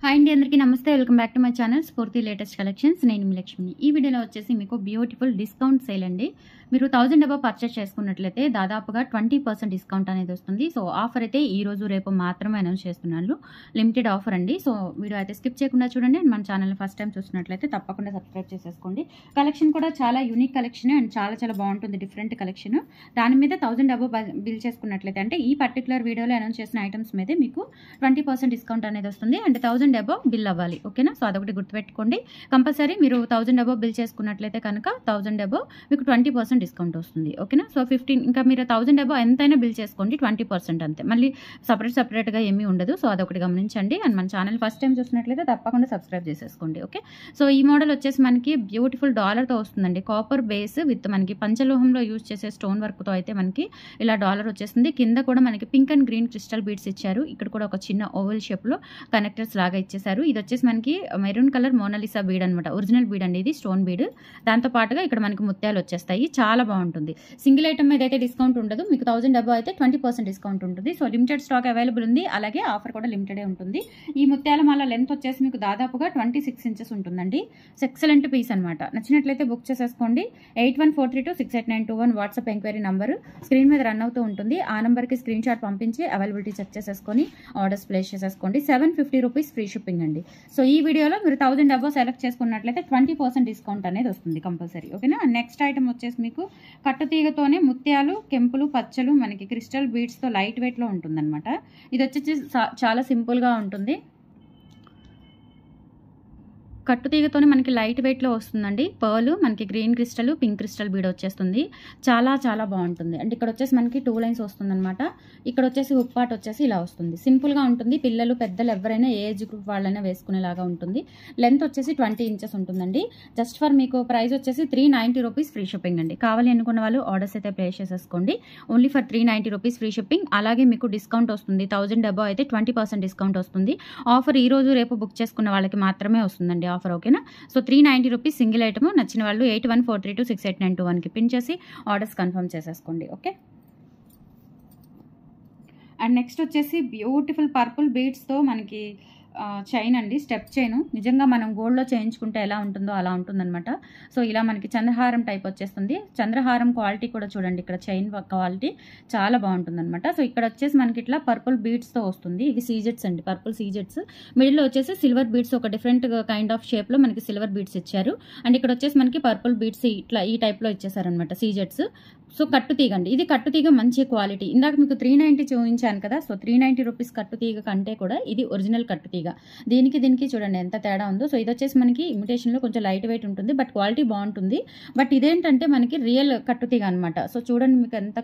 Hi అండి, అందరికీ నమస్తే. Welcome back to my channel స్ఫూర్తి లేటెస్ట్ కలెక్షన్స్. నేను మీ లక్ష్మిని. ఈ వీడియోలో వచ్చేసి మీకు బ్యూటిఫుల్ డిస్కౌంట్ సేల్ అండి. మీరు 1000 అబవ్ పర్చేస్ చేసుకున్నట్లయితే దాదాపుగా 20% డిస్కౌంట్ అనేది వస్తుంది. సో ఆఫర్ అయితే ఈ రోజు రేపు మాత్రమే అనౌన్స్ చేస్తున్నాను. లిమిటెడ్ ఆఫర్ అండి. సో వీడియో అయితే స్కిప్ చేయకుండా చూడండి. అండ్ మన ఛానల్ ఫస్ట్ టైం చూసినట్లయితే తప్పకుండా సబ్స్క్రైబ్ చేసేసుకోండి. కలెక్షన్ కూడా చాలా యూనిక్ కలెక్షన్ అండ్ చాలా బాగుంటుంది. Different collection. దాని మీద 1000 అబవ్ బిల్ చేసుకున్నట్లయితే అంటే ఈ పర్టికులర్ వీడియోలో అనౌన్స్ చేసిన ఐటమ్స్ మీదే మీకు 20% డిస్కౌంట్ అనేది వస్తుంది. అండ్ 1000 అబవ్ బిల్ అవ్వాలి. ఓకేనా? సో అదొకటి గుర్తుపెట్టుకోండి. కంపల్సరీ మీరు 1000 అబవ్ బిల్ చేసుకున్నట్లయితే కనుక 1000 అబవ్ మీకు 20% డిస్కౌంట్ వస్తుంది. ఓకేనా? సో 15 ఇంకా మీరు 1000 అబవ్ ఎంతైనా బిల్ చేసుకోండి, 20% అంతే. మళ్ళీ సపరేట్గా ఏమీ ఉండదు. సో అదొకటి గమనించండి. అండ్ మన ఛానల్ ఫస్ట్ టైం చూసినట్లయితే తప్పకుండా సబ్స్క్రైబ్ చేసేసుకోండి. ఓకే? సో ఈ మోడల్ వచ్చేసి మనకి బ్యూటిఫుల్ డాలర్తో వస్తుందండి. కాపర్ బేస్ విత్ మనకి పంచలోహంలో యూజ్ చేసే స్టోన్ వర్క్తో అయితే మనకి ఇలా డాలర్ వచ్చేస్తుంది. కింద కూడా మనకి pink and green crystal beads ఇచ్చారు. ఇక్కడ కూడా ఒక చిన్న ఓవెల్ షేప్లో కనెక్టర్స్ లాగా ఇచ్చేసారు. ఇది వచ్చేసి మనకి మెరూన్ కలర్ మోనాలిసా బీడ్ అనమాట. ఒరిజినల్ బీడ్ అండి ఇది, స్టోన్ బీడ్. దాంతో పాటుగా ఇక్కడ మనకి ముత్యాలు వచ్చేస్తాయి. చాలా బాగుంటుంది. సింగిల్ ఐటమ్ మీద అయితే డిస్కౌంట్ ఉండదు. మీకు 1000 అబవ్ అయితే 20% డిస్కౌంట్ ఉంటుంది. సో లిమిటెడ్ స్టాక్ అవైలబుల్ ఉంది. అలాగే ఆఫర్ కూడా లిమిటెడే ఉంటుంది. ఈ ముత్యాల మాల లెంత్ వచ్చేసి మీకు దాదాపుగా 26 ఇంచెస్ ఉంటుందండి. ఎక్సలెంట్ పీస్ అనమాట. నచ్చినట్లయితే బుక్ చేసేసుకోండి. 8143268921 వాట్సాప్ ఎంక్వైరీ నంబర్ స్క్రీన్ మీద రన్ అవుతూ ఉంటుంది. ఆ నెంబర్కి స్క్రీన్ షాట్ పంపించి అవైలబిలిటీ చెక్ చేసేసుకొని ఆర్డర్స్ ప్లేస్ చేసేసుకోండి. 750 రూపీస్ ఫ్రీ షిప్పింగ్ అండి. సో ఈ వీడియోలో మీరు 1000 అబవ్ సెలెక్ట్ చేసుకున్నట్లయితే 20% డిస్కౌంట్ అనేది వస్తుంది కంపల్సరీ. ఓకేనా? నెక్స్ట్ ఐటమ్ వచ్చేసి మీకు కట్టుతీగతోనే ముత్యాలు, కెంపులు, పచ్చలు మనకి క్రిస్టల్ బీడ్స్తో లైట్ వెయిట్లో ఉంటుందన్నమాట. ఇది వచ్చేసి చాలా సింపుల్గా ఉంటుంది. కట్టుతీగతోనే మనకి లైట్ వెయిట్లో వస్తుందండి. పర్ల్ మనకి green crystal, pink crystal bead వచ్చేస్తుంది. చాలా బాగుంటుంది. అంటే ఇక్కడ వచ్చేసి మనకి 2 లైన్స్ వస్తుందన్నమాట. ఇక్కడ వచ్చేసి హుక్ పార్ట్ వచ్చేసి ఇలా వస్తుంది. సింపుల్గా ఉంటుంది. పిల్లలు పెద్దలు ఎవరైనా ఏ ఏజ్ గ్రూప్ వాళ్ళైనా వేసుకునేలాగా ఉంటుంది. లెంత్ వచ్చేసి 20 ఇంచెస్ ఉంటుందండి. జస్ట్ ఫర్ మీకు ప్రైస్ వచ్చేసి 390 రూపీస్ ఫ్రీ షిప్పింగ్ అండి. కావాలి అనుకున్న వాళ్ళు ఆర్డర్స్ అయితే ప్లేస్ చేసేసుకోండి. Only for 390 rupees free shipping. అలాగే మీకు డిస్కౌంట్ వస్తుంది. 1000 అబవ్ అయితే 20% డిస్కౌంట్ వస్తుంది. ఆఫర్ ఈ రోజు రేపు బుక్ చేసుకున్న వాళ్ళకి మాత్రమే వస్తుందండి ఆఫర్. ఓకేనా? So 390 rupees single item. నచ్చిన వాళ్ళు 8143268921కి పిన్ చేసి ఆర్డర్స్ కన్ఫర్మ్ చేసేసుకోండి. ఓకే? అండ్ నెక్స్ట్ వచ్చేసి బ్యూటిఫుల్ పర్పుల్ బీడ్స్తో మనకి చైన్ అండి. Step chain. నిజంగా మనం గోల్డ్లో చేయించుకుంటే ఎలా ఉంటుందో అలా ఉంటుందన్నమాట. సో ఇలా మనకి చంద్రహారం టైప్ వచ్చేస్తుంది. చంద్రహారం క్వాలిటీ కూడా చూడండి. ఇక్కడ చైన్ క్వాలిటీ చాలా బాగుంటుందన్నమాట. సో ఇక్కడ వచ్చేసి మనకి ఇట్లా పర్పుల్ బీడ్స్తో వస్తుంది. ఇవి సీజెట్స్ అండి, పర్పుల్ సీజెట్స్. మిడిల్లో వచ్చేసి సిల్వర్ బీడ్స్, ఒక డిఫరెంట్ కైండ్ ఆఫ్ షేప్లో మనకి సిల్వర్ బీడ్స్ ఇచ్చారు. అండ్ ఇక్కడ వచ్చేసి మనకి పర్పుల్ బీడ్స్ ఇట్లా ఈ టైప్లో ఇచ్చేసారనమాట, సీజెట్స్. సో కట్టుతీగ అండి. ఇది కట్టుతీగ మంచి క్వాలిటీ. ఇందాక మీకు 390 చూపించాను కదా. సో 390 రూపీస్ కట్టుతీగ కంటే కూడా ఇది ఒరిజినల్ కట్టుతీగ. దీనికి చూడండి ఎంత తేడా ఉందో. సో ఇది వచ్చేసి మనకి ఇమిటేషన్లో కొంచెం లైట్ వెయిట్ ఉంటుంది, బట్ క్వాలిటీ బాగుంటుంది. బట్ ఇదేంటంటే మనకి రియల్ కట్టుతీగ అనమాట. సో చూడండి మీకు ఎంత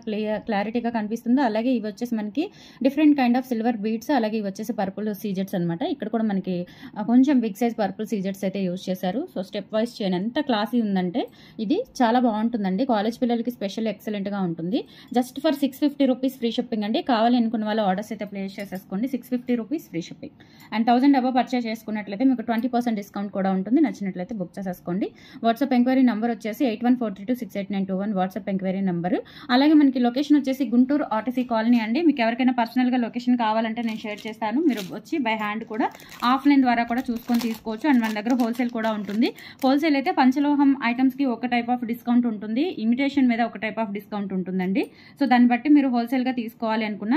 క్లారిటీగా కనిపిస్తుందో. అలాగే ఇవి వచ్చేసి మనకి different kind of silver beads, అలాగే ఇవి వచ్చేసి పర్పుల్ సీజెట్స్ అనమాట. ఇక్కడ కూడా మనకి కొంచెం బిగ్ సైజ్ పర్పుల్ సీజెట్స్ అయితే యూజ్ చేశారు. సో స్టెప్ వైజ్ చైన్ ఎంత క్లాసీ ఉందంటే ఇది చాలా బాగుంటుందండి. కాలేజ్ పిల్లలకి స్పెషల్ ఎక్సలెంట్గా ఉంటుంది. Just for 650 rupees free shipping అండి. కావాలి అనుకున్న వాళ్ళు ఆర్డర్స్ అయితే ప్లేస్ చేసేసుకోండి. 650 rupees free shipping. And 1000 above purchase చేసుకున్నట్లయితే మీకు 20% డిస్కౌంట్ కూడా ఉంటుంది. నచ్చినట్లయితే బుక్ చేసేసుకోండి. వాట్సాప్ ఎంక్వైరీ నెంబర్ వచ్చేసి 8143268921 వాట్సాప్ ఎంక్వైరీ నెంబర్. అలాగే మనకి లొకేషన్ వచ్చేసి గుంటూరు ఆర్టీసీ కాలనీ అండి. మీకు ఎవరికైనా పర్సనల్గా లొకేషన్ కావాలంటే నేను షేర్ చేస్తాను. మీరు వచ్చి బై హ్యాండ్ కూడా ఆఫ్లైన్ ద్వారా కూడా చూసుకొని తీసుకోవచ్చు. అండ్ మన దగ్గర హోల్సేల్ కూడా ఉంటుంది. హోల్సేల్ అయితే పంచలోహం ఐటమ్స్కి ఒక టైప్ ఆఫ్ డిస్కౌంట్ ఉంటుంది. ఇమిటేషన్ మీద ఒక టైప్ ఆఫ్ డిస్కౌంట్ ఉంటుందండి. సో దాన్ని బట్టి మీరు హోల్సేల్గా తీసుకోవాలి అనుకున్న,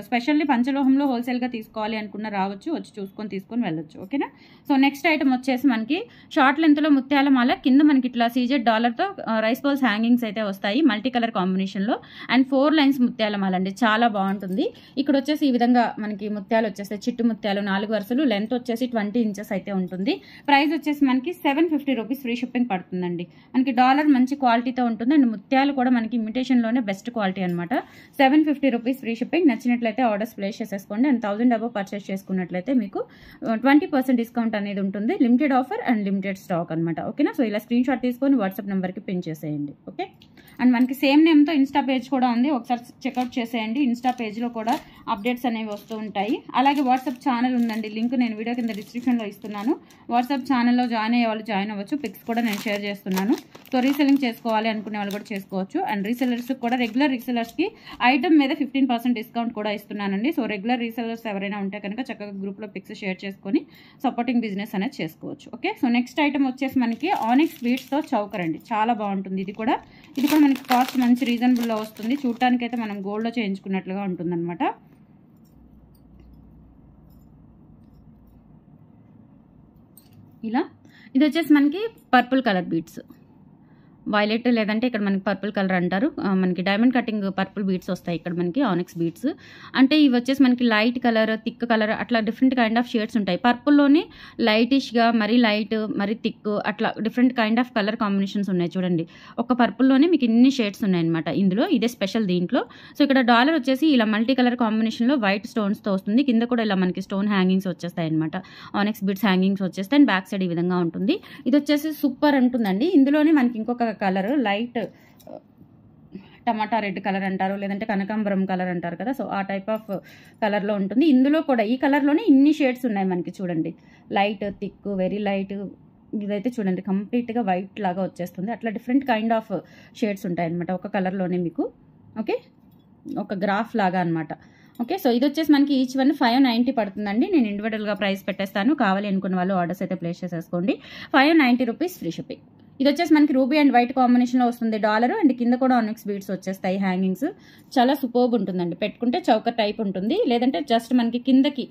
స్పెషల్లీ పంచలోహంలో హోల్సేల్గా తీసుకోవాలి అనుకున్న రావచ్చు, వచ్చి చూసుకొని తీసుకొని వెళ్ళొచ్చు. ఓకేనా? సో నెక్స్ట్ ఐటమ్ వచ్చేసి మనకి షార్ట్ లెంత్లో ముత్యాల మాల. కింద మనకి ఇట్లా సీజెడ్ డాలర్తో రైస్ బాల్స్ హ్యాంగింగ్స్ అయితే వస్తాయి మల్టీ కలర్ కాంబినేషన్లో. అండ్ 4 లైన్స్ ముత్యాల మాల అండి. చాలా బాగుంటుంది. ఇక్కడ వచ్చేసి ఈ విధంగా మనకి ముత్యాలు వచ్చేస్తాయి. చిట్టు ముత్యాలు 4 వరుసలు. లెంత్ వచ్చేసి 20 ఇంచెస్ అయితే ఉంటుంది. ప్రైస్ వచ్చేసి మనకి 750 రూపీస్ ఫ్రీ షిప్పింగ్ పడుతుందండి. మనకి డాలర్ మంచి క్వాలిటీతో ఉంటుంది. అండ్ ముత్యాలు కూడా మనకి ఇమిటేషన్లోనే బెస్ట్ క్వాలిటీ అనమాట. 750 రూపీస్ ఫ్రీ షిప్పింగ్. నచ్చినట్లయితే ఆర్డర్స్ ప్లేస్ చేసేసుకోండి. అండ్ 1000 అబవ్ పర్చేస్ చేసుకున్నట్లయితే మీకు 20% డిస్కౌంట్ అనేది ఉంటుంది. Limited offer and limited stock అనమాట. ఓకేనా? సో ఇలా స్క్రీన్ షాట్ తీసుకొని వాట్సాప్ నెంబర్కి పిన్ చేసేయండి. ఓకే? అండ్ మనకి సేమ్ నేమ్తో ఇన్స్టా పేజ్ కూడా ఉంది. ఒకసారి చెక్అవుట్ చేసేయండి. ఇన్స్టా పేజ్లో కూడా అప్డేట్స్ అనేవి వస్తూ ఉంటాయి. అలాగే వాట్సాప్ ఛానల్ ఉందండి. లింక్ నేను వీడియో కింద డిస్క్రిప్షన్లో ఇస్తున్నాను. వాట్సాప్ ఛానల్లో జాయిన్ అయ్యే వాళ్ళు జాయిన్ అవ్వచ్చు. పిక్స్ కూడా నేను షేర్ చేస్తున్నాను. సో రీసెల్లింగ్ చేసుకోవాలి అనుకునే వాళ్ళు కూడా చేసుకోవచ్చు. అండ్ రీసెల్లర్స్ కూడా రెగ్యులర్ రీసెల్లర్స్కి ఐటమ్ మీద 15% డిస్కౌంట్ కూడా ఇస్తున్నానండి. సో రెగ్యులర్ రీసెల్లర్స్ ఎవరైనా ఉంటే కనుక చక్కగా గ్రూప్లో పిక్స్ షేర్ చేసుకొని సపోర్టింగ్ బిజినెస్ అనేది చేసుకోవచ్చు. ఓకే, సో నెక్స్ట్ ఐటమ్ వచ్చేసి మనకి ఆనిక్స్ బీడ్స్తో చౌకర్ అండి. చాలా బాగుంటుంది. ఇది కూడా మనకి కాస్ట్ మంచి రీజనబుల్లో వస్తుంది. చూడటానికైతే మనం గోల్డ్లో చేయించుకున్నట్లుగా ఉంటుందన్నమాట. ఇలా ఇది వచ్చేసి మనకి పర్పుల్ కలర్ బీడ్స్, వైలెట్ లేదంటే ఇక్కడ మనకి పర్పుల్ కలర్ అంటారు. మనకి డైమండ్ కటింగ్ పర్పుల్ బీడ్స్ వస్తాయి ఇక్కడ మనకి ఆనిక్స్ బీడ్స్. అంటే ఇవి వచ్చేసి మనకి లైట్ కలర్, థిక్ కలర్, అట్లా డిఫరెంట్ కైండ్ ఆఫ్ షేడ్స్ ఉంటాయి. పర్పుల్లోనే లైటిష్గా, మరీ లైట్, మరీ థిక్, అట్లా different kind of colour combinations ఉన్నాయి చూడండి. ఒక పర్పుల్లోనే మీకు ఇన్ని షేడ్స్ ఉన్నాయన్నమాట ఇందులో. ఇదే స్పెషల్ దీంట్లో. సో ఇక్కడ డాలర్ వచ్చేసి ఇలా మల్టీ కలర్ కాంబినేషన్లో వైట్ స్టోన్స్తో వస్తుంది. కింద కూడా ఇలా మనకి స్టోన్ హ్యాంగింగ్స్ వచ్చేస్తాయి అనమాట. ఆనిక్స్ బీడ్స్ హ్యాంగింగ్స్ వచ్చేస్తాయి. అండ్ బ్యాక్ సైడ్ ఈ విధంగా ఉంటుంది. ఇది వచ్చేసి సూపర్ ఉంటుందండి. ఇందులోనే మనకి ఇంకొక కలర్ లైట్ టమాటా రెడ్ కలర్ అంటారు, లేదంటే కనకాంబరం కలర్ అంటారు కదా. సో ఆ టైప్ ఆఫ్ కలర్లో ఉంటుంది. ఇందులో కూడా ఈ కలర్లోనే ఇన్ని షేడ్స్ ఉన్నాయి మనకి చూడండి. లైట్, థిక్, వెరీ లైట్, ఇదైతే చూడండి కంప్లీట్గా వైట్ లాగా వచ్చేస్తుంది. అట్లా డిఫరెంట్ కైండ్ ఆఫ్ షేడ్స్ ఉంటాయి అనమాట ఒక కలర్లోనే మీకు. ఓకే, ఒక గ్రాఫ్ లాగా అనమాట. ఓకే, సో ఇది వచ్చేసి మనకి ఈచ్ వన్ 590 పడుతుందండి. నేను ఇండివిజువల్గా ప్రైస్ పెట్టేస్తాను. కావాలి అనుకున్న వాళ్ళు ఆర్డర్స్ అయితే ప్లేస్ చేసేసుకోండి. 590 రూపీస్ ఫ్రీ షిప్పింగ్. ఇది వచ్చేసి మనకి రూబీ అండ్ వైట్ కాంబినేషన్లో వస్తుంది డాలర్. అండ్ కింద కూడా ఆనిక్స్ బీడ్స్ వచ్చేస్తాయి హ్యాంగింగ్స్. చాలా సూపర్బ్ ఉంటుందండి. పెట్టుకుంటే చౌకర్ టైప్ ఉంటుంది, లేదంటే జస్ట్ మనకి కిందకి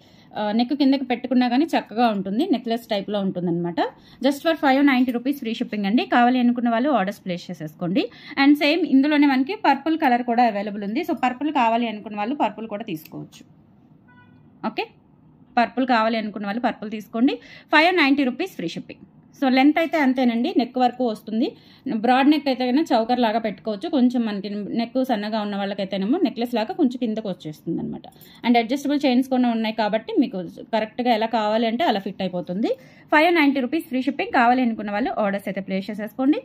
నెక్ కిందకి పెట్టుకున్నా కానీ చక్కగా ఉంటుంది. నెక్లెస్ టైప్లో ఉంటుంది అనమాట. Just for 590 rupees free shipping అండి. కావాలి అనుకున్న వాళ్ళు ఆర్డర్స్ ప్లేస్ చేసేసుకోండి. అండ్ సేమ్ ఇందులోనే మనకి పర్పుల్ కలర్ కూడా అవైలబుల్ ఉంది. సో పర్పుల్ కావాలి అనుకున్న వాళ్ళు పర్పుల్ కూడా తీసుకోవచ్చు. ఓకే, పర్పుల్ కావాలి అనుకున్న వాళ్ళు పర్పుల్ తీసుకోండి. 590 rupees free shipping. So length అయితే అంతేనండి, నెక్ వరకు వస్తుంది. బ్రాడ్ నెక్ అయితే కన్నా చౌకర్ లాగా పెట్టుకోవచ్చు. కొంచెం మనకి నెక్ సన్నగా ఉన్న వాళ్ళకైతేనేమో నెక్లెస్ లాగా కొంచెం కిందకు వచ్చేస్తుంది అనమాట. అండ్ అడ్జస్టబుల్ చైన్స్ కూడా ఉన్నాయి కాబట్టి మీకు కరెక్ట్గా ఎలా కావాలి అంటే అలా ఫిట్ అయిపోతుంది. 590 రూపీస్ ఫ్రీ షిప్పింగ్. కావాలి అనుకున్న వాళ్ళు ఆర్డర్స్ అయితే ప్లేస్ చేసేసుకోండి.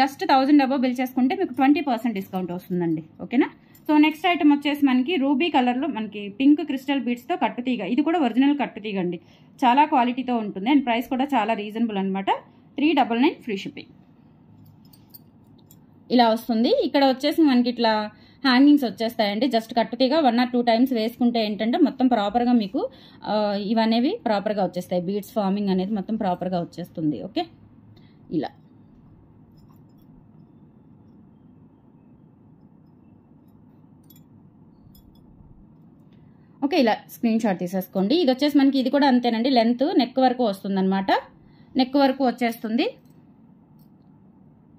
జస్ట్ 1000 అబవ్ బిల్ చేసుకుంటే మీకు 20% డిస్కౌంట్ వస్తుందండి. ఓకేనా. సో నెక్స్ట్ ఐటమ్ వచ్చేసి మనకి రూబీ కలర్లో మనకి పింక్ క్రిస్టల్ బీడ్స్తో కట్టుతీగ. ఇది కూడా ఒరిజినల్ కట్టుతీగ అండి. చాలా క్వాలిటీతో ఉంటుంది. అండ్ ప్రైస్ కూడా చాలా రీజనబుల్ అనమాట. 399 ఫ్రీ షిప్పింగ్. ఇలా వస్తుంది. ఇక్కడ వచ్చేసి మనకి ఇట్లా హ్యాంగింగ్స్ వచ్చేస్తాయండి. జస్ట్ కట్టుతీగ 1 or 2 టైమ్స్ వేసుకుంటే ఏంటంటే మొత్తం ప్రాపర్గా మీకు ఇవనేవి ప్రాపర్గా వచ్చేస్తాయి. బీడ్స్ ఫార్మింగ్ అనేది మొత్తం ప్రాపర్గా వచ్చేస్తుంది. ఓకే, ఇలా ఓకే, ఇలా స్క్రీన్ షాట్ తీసేసుకోండి. ఇది వచ్చేసి మనకి ఇది కూడా అంతేనండి. లెంత్ నెక్ వరకు వస్తుంది అనమాట. నెక్ వరకు వచ్చేస్తుంది.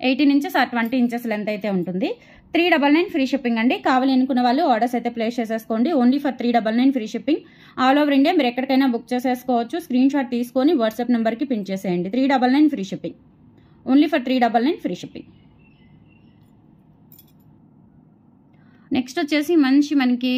18 ఇంచెస్ ఆ 20 ఇంచెస్ లెంత్ అయితే ఉంటుంది. 399 ఫ్రీ షిప్పింగ్ అండి. కావాలి అనుకున్న వాళ్ళు ఆర్డర్స్ అయితే ప్లేస్ చేసేసుకోండి. Only for 399 free shipping. All over India మీరు ఎక్కడికైనా బుక్ చేసేసుకోవచ్చు. స్క్రీన్ షాట్ తీసుకొని వాట్సాప్ నెంబర్కి పిన్ చేసేయండి. 399 free shipping. Only for 399 free shipping. Next వచ్చేసి మంచి మనకి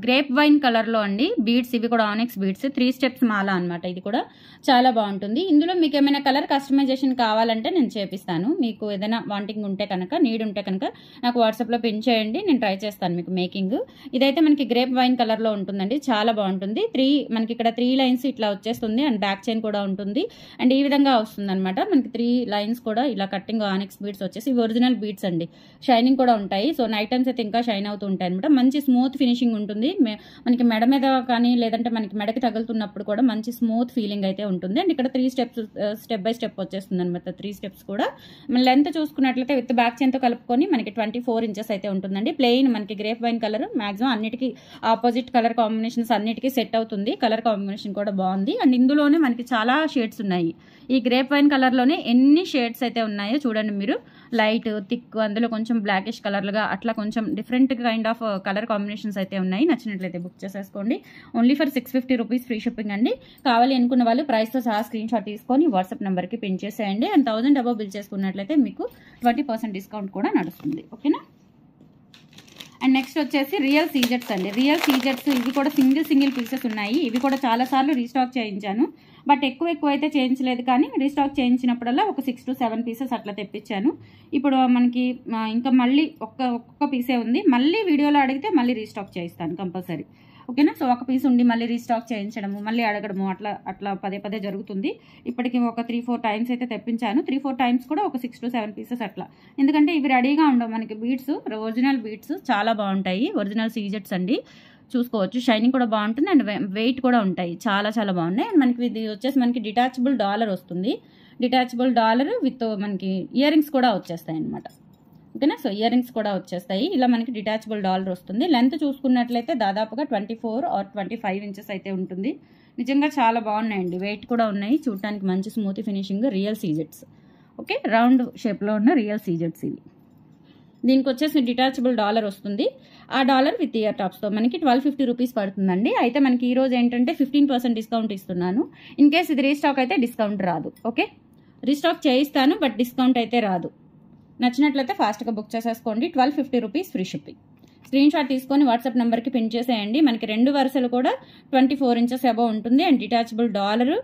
గ్రేప్ వైన్ కలర్లో అండి బీడ్స్. ఇవి కూడా ఆనిక్స్ బీడ్స్ 3 స్టెప్స్ మాల అనమాట. ఇది కూడా చాలా బాగుంటుంది. ఇందులో మీకు ఏమైనా కలర్ కస్టమైజేషన్ కావాలంటే నేను చేపిస్తాను. మీకు ఏదైనా వాంటింగ్ ఉంటే కనుక, నీడ్ ఉంటే కనుక నాకు వాట్సాప్లో పిన్ చేయండి. నేను ట్రై చేస్తాను మీకు మేకింగ్. ఇదైతే మనకి గ్రేప్ వైన్ కలర్లో ఉంటుందండి. చాలా బాగుంటుంది. మనకి ఇక్కడ 3 లైన్స్ ఇట్లా వచ్చేస్తుంది. అండ్ బ్యాక్ చైన్ కూడా ఉంటుంది. అండ్ ఈ విధంగా వస్తుంది అనమాట. మనకి 3 లైన్స్ కూడా ఇలా కట్టింగ్ ఆనిక్స్ బీడ్స్ వచ్చేసి ఒరిజినల్ బీడ్స్ అండి. షైనింగ్ కూడా ఉంటాయి. సో నైట్ టైమ్స్ అయితే ఇంకా షైన్ అవుతూ ఉంటాయి అనమాట. మంచి స్మూత్ ఫినిషింగ్ ఉంటుంది. మనకి మెడ మీద కానీ లేదంటే మనకి మెడకి తగులుతున్నప్పుడు కూడా మంచి స్మూత్ ఫీలింగ్ అయితే ఉంటుంది. అండ్ ఇక్కడ 3 స్టెప్స్ స్టెప్ బై స్టెప్ వచ్చేస్తుంది అనమాట. 3 స్టెప్స్ కూడా మన లెంత్ చూసుకున్నట్లయితే విత్ బ్యాక్ చైన్తో కలుపుకొని మనకి 24 ఇంచెస్ అయితే ఉంటుందండి. ప్లెయిన్ మనకి గ్రేప్ వైన్ కలర్ మాక్సిమం అన్నిటికీ ఆపోజిట్ కలర్ కాంబినేషన్స్ అన్నిటికీ సెట్ అవుతుంది. కలర్ కాంబినేషన్ కూడా బాగుంది. అండ్ ఇందులోనే మనకి చాలా షేడ్స్ ఉన్నాయి. ఈ గ్రేప్ వైన్ కలర్లోనే ఎన్ని షేడ్స్ అయితే ఉన్నాయో చూడండి మీరు. లైట్, థిక్, అందులో కొంచెం బ్లాకిష్ కలర్లుగా అట్లా కొంచెం different kind of colour combinations అయితే ఉన్నాయి. నచ్చినట్లయితే బుక్ చేసేసుకోండి. Only for 650 rupees free shipping అండి. కావాలి అనుకున్న వాళ్ళు ప్రైస్తో సహా స్క్రీన్ షాట్ తీసుకొని వాట్సాప్ నెంబర్కి పిన్ చేసేయండి. అండ్ 1000 అబవ్ బిల్ చేసుకున్నట్లయితే మీకు 20% డిస్కౌంట్ కూడా నడుస్తుంది. ఓకేనా. అండ్ నెక్స్ట్ వచ్చేసి రియల్ సీజెట్స్ అండి. రియల్ సీజెట్స్ ఇవి కూడా సింగిల్ పీసెస్ ఉన్నాయి. ఇవి కూడా చాలాసార్లు రీస్టాక్ చేయించాను. బట్ ఎక్కువ అయితే చేయించలేదు. కానీ రీస్టాక్ చేయించినప్పుడల్లా ఒక 6 to 7 పీసెస్ అట్లా తెప్పించాను. ఇప్పుడు మనకి ఇంకా మళ్ళీ ఒక్కొక్క పీసే ఉంది. మళ్ళీ వీడియోలో అడిగితే మళ్ళీ రీస్టాక్ చేయిస్తాను కంపల్సరీ. ఓకేనా. సో ఒక పీస్ ఉండి మళ్ళీ రీస్టాక్ చేయించడము, మళ్ళీ అడగడము అట్లా పదే జరుగుతుంది. ఇప్పటికి ఒక 3-4 టైమ్స్ అయితే తెప్పించాను. 3-4 టైమ్స్ కూడా ఒక 6 to 7 పీసెస్ అట్లా. ఎందుకంటే ఇవి రెడీగా ఉండవు మనకి. బీడ్స్ ఒరిజినల్ బీడ్స్ చాలా బాగుంటాయి. ఒరిజినల్ సీజెట్స్ అండి. చూసుకోవచ్చు. షైనింగ్ కూడా బాగుంటుంది అండ్ వెయిట్ కూడా ఉంటాయి, చాలా చాలా బాగున్నాయి. అండ్ మనకి ఇది వచ్చేసి మనకి డిటాచబుల్ డాలర్ వస్తుంది. డిటాచబుల్ డాలర్ విత్ మనకి ఇయర్ రింగ్స్ కూడా వచ్చేస్తాయి అనమాట. ఓకేనా, సో ఇయర్ రింగ్స్ కూడా వచ్చేస్తాయి. ఇలా మనకి డిటాచబుల్ డాలర్ వస్తుంది. లెంత్ చూసుకున్నట్లయితే దాదాపుగా 24 or 25 ఇంచెస్ అయితే ఉంటుంది. నిజంగా చాలా బాగున్నాయండి, వెయిట్ కూడా ఉన్నాయి, చూడటానికి మంచి స్మూత్ ఫినిషింగ్, రియల్ సీజెట్స్. ఓకే, రౌండ్ షేప్లో ఉన్న రియల్ సీజెట్స్ ఇవి. దీనికి వచ్చేసి డిటాచబుల్ డాలర్ వస్తుంది. ఆ డాలర్ విత్ ఇయర్ టాప్స్తో మనకి 1250 రూపీస్ పడుతుందండి. అయితే మనకి ఈరోజు ఏంటంటే 15% డిస్కౌంట్ ఇస్తున్నాను. ఇన్ కేస్ ఇది రీస్టాక్ అయితే డిస్కౌంట్ రాదు. ఓకే, రీస్టాక్ చేయిస్తాను బట్ డిస్కౌంట్ అయితే రాదు. నచ్చినట్లయితే ఫాస్ట్గా బుక్ చేసేసుకోండి. 1250 rupees free shipping. Screen shot తీసుకొని వాట్సాప్ నెంబర్కి పిన్ చేసేయండి. మనకి 2 వరుసలు కూడా 24 ఇంచెస్ అబవ్ ఉంటుంది. అండ్ డిటాచబుల్ డాలర్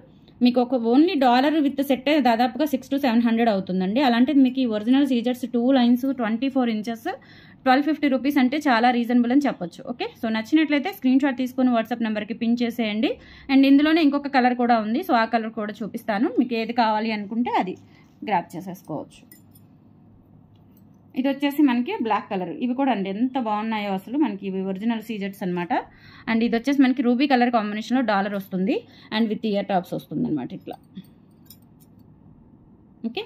మీకు ఒక ఓన్లీ డాలర్ విత్ సెట్ దాదాపుగా 600 to 700 అవుతుందండి. అలాంటిది మీకు ఈ original scissors 2 lines 24 inches 1250 rupees అంటే చాలా రీజనబుల్ అని చెప్పొచ్చు. ఓకే, సో నచ్చినట్లయితే స్క్రీన్ షాట్ తీసుకొని వాట్సాప్ నెంబర్కి పిన్ చేసేయండి. అండ్ ఇందులోనే ఇంకొక కలర్ కూడా ఉంది, సో ఆ కలర్ కూడా చూపిస్తాను. మీకు ఏది కావాలి అనుకుంటే అది గ్రాప్ చేసేసుకోవచ్చు. ఇది వచ్చేసి మనకి బ్లాక్ కలర్. ఇవి కూడా అండి ఎంత బాగున్నాయో అసలు, మనకి ఇవి ఒరిజినల్ సీజెట్స్ అనమాట. అండ్ ఇది వచ్చేసి మనకి రూబీ కలర్ కాంబినేషన్లో డాలర్ వస్తుంది అండ్ విత్ ఇయర్ టాప్స్ వస్తుంది అనమాట ఇట్లా. Okay,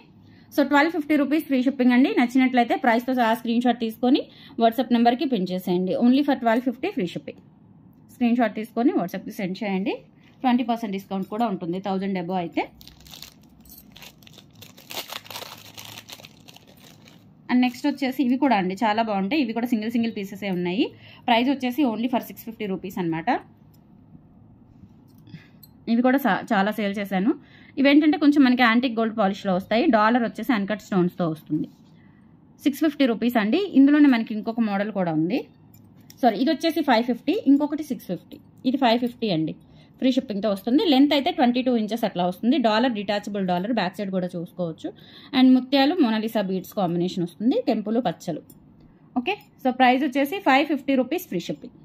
so 1250 rupees free shipping అండి. నచ్చినట్లయితే ప్రైస్తో సహా స్క్రీన్ షాట్ తీసుకొని వాట్సాప్ నెంబర్కి పిన్ చేసేయండి. Only for 1250 free shipping. Screen shot తీసుకొని వాట్సాప్కి సెండ్ చేయండి. 20% డిస్కౌంట్ కూడా ఉంటుంది 1000 అబోవ్ అయితే. అండ్ నెక్స్ట్ వచ్చేసి ఇవి కూడా అండి చాలా బాగుంటాయి. ఇవి కూడా సింగిల్ పీసెసే ఉన్నాయి. ప్రైస్ వచ్చేసి ఓన్లీ ఫర్ 650 రూపీస్ అనమాట. ఇవి కూడా చాలా సేల్ చేశాను. ఇవేంటంటే కొంచెం మనకి యాంటిక్ గోల్డ్ పాలిష్లో వస్తాయి. డాలర్ వచ్చేసి అన్కట్ స్టోన్స్తో వస్తుంది. 650 రూపీస్ అండి. ఇందులోనే మనకి ఇంకొక మోడల్ కూడా ఉంది. సారీ, ఇది వచ్చేసి 550, ఇంకొకటి 650. ఇది 550 అండి. ఫ్రీ షిప్పింగ్తో వస్తుంది. లెంత్ అయితే 22 ఇంచెస్ అట్లా వస్తుంది. Dollar detachable dollar, back side కూడా చూసుకోవచ్చు. అండ్ ముత్యాలు మోనాలిసా బీడ్స్ కాంబినేషన్ వస్తుంది, కెంపులు పచ్చలు. ఓకే, సో ప్రైస్ వచ్చేసి 550 rupees free shipping.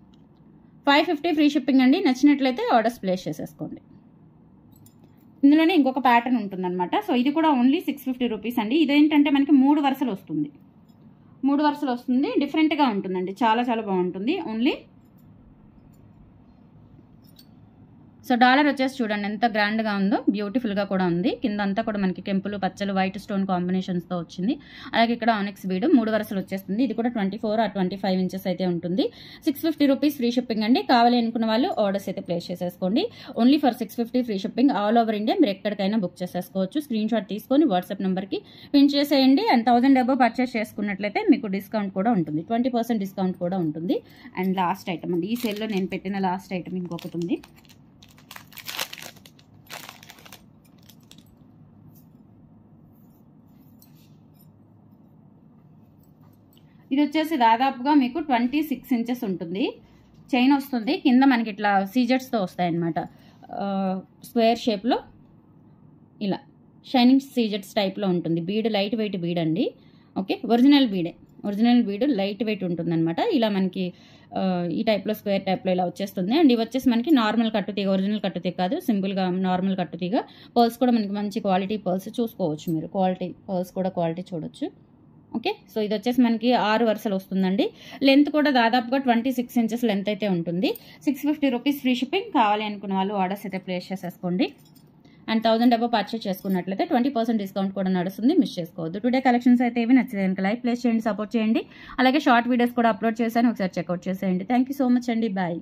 550 free shipping అండి. నచ్చినట్లయితే ఆర్డర్స్ ప్లేస్ చేసేసుకోండి. ఇందులోనే ఇంకొక ప్యాటర్న్ ఉంటుందన్నమాట. సో ఇది కూడా ఓన్లీ 650 రూపీస్ అండి. ఇదేంటంటే మనకి 3 వరుసలు వస్తుంది. 3 వరుసలు వస్తుంది, డిఫరెంట్గా ఉంటుందండి, చాలా చాలా బాగుంటుంది. ఓన్లీ సో డాలర్ వచ్చేసి చూడండి ఎంత గ్రాండ్గా ఉందో, బ్యూటిఫుల్గా కూడా ఉంది. కింద అంతా కూడా మనకి కెంపులు పచ్చలు వైట్ స్టోన్ కాంబినేషన్స్తో వచ్చింది. అలాగే ఇక్కడ ఆనెక్స్ బీడ్ 3 వరుసలు వచ్చేస్తుంది. ఇది కూడా 24 or 25 ఇంచెస్ అయితే ఉంటుంది. 650 రూపీస్ ఫ్రీ షిప్పింగ్ అండి. కావాలి అనుకున్న వాళ్ళు ఆర్డర్స్ అయితే ప్లేస్ చేసేసుకోండి. Only for 650 free shipping. All over India మీరు ఎక్కడికైనా బుక్ చేసేసుకోవచ్చు. స్క్రీన్ షాట్ తీసుకొని వాట్సాప్ నెంబర్కి పిన్ చేసేయండి. అండ్ 1000 అబోవ్ పర్చేస్ చేసుకున్నట్లయితే మీకు డిస్కౌంట్ కూడా ఉంటుంది, 20% డిస్కౌంట్ కూడా ఉంటుంది. అండ్ లాస్ట్ ఐటమ్ అండి, ఈ సేల్లో నేను పెట్టిన లాస్ట్ ఐటమ్ ఇంకొకటి ఉంది. ఇది వచ్చేసి దాదాపుగా మీకు 26 ఇంచెస్ ఉంటుంది. చైన్ వస్తుంది, కింద మనకి ఇట్లా సీజెట్స్తో వస్తాయన్నమాట. స్క్వేర్ షేప్లో ఇలా షైనింగ్ సీజెట్స్ టైప్లో ఉంటుంది. బీడ్ లైట్ వెయిట్ బీడ్ అండి. Okay, original bead light weight ఉంటుంది అనమాట. ఇలా మనకి ఈ టైప్లో స్క్వేర్ టైప్లో ఇలా వచ్చేస్తుంది. అండ్ ఇవి వచ్చేసి మనకి నార్మల్ కట్టుతీగ, ఒరిజినల్ కట్టుతీగ కాదు, సింపుల్గా నార్మల్ కట్టుతీగ. పర్ల్స్ కూడా మనకి మంచి క్వాలిటీ పర్ల్స్ చూసుకోవచ్చు మీరు. పర్ల్స్ కూడా క్వాలిటీ చూడొచ్చు. ఓకే, సో ఇది వచ్చేసి మనకి 6 వరుసలు వస్తుందండి. లెంత్ కూడా దాదాపుగా 26 ఇంచెస్ లెంత్ అయితే ఉంటుంది. 650 రూపీస్ ఫ్రీ షిప్పింగ్. కావాలి అనుకున్న వాళ్ళు ఆర్డర్స్ అయితే ప్లేస్ చేసేసుకోండి. అండ్ 1000 అబోవ్ పర్చేస్ చేసుకున్నట్లయితే 20% డిస్కౌంట్ కూడా నడుస్తుంది, మిస్ చేసుకోవద్దు. టుడే కలెక్షన్స్ అయితే ఇవి. నచ్చితే కనుక లైక్ ప్లేస్ చేయండి, సపోర్ట్ చేయండి. అలాగే షార్ట్ వీడియోస్ కూడా అప్లోడ్ చేశాను, ఒకసారి చెక్అవుట్ చేసేయండి. థ్యాంక్ యూ సో మచ్ అండి. బాయ్.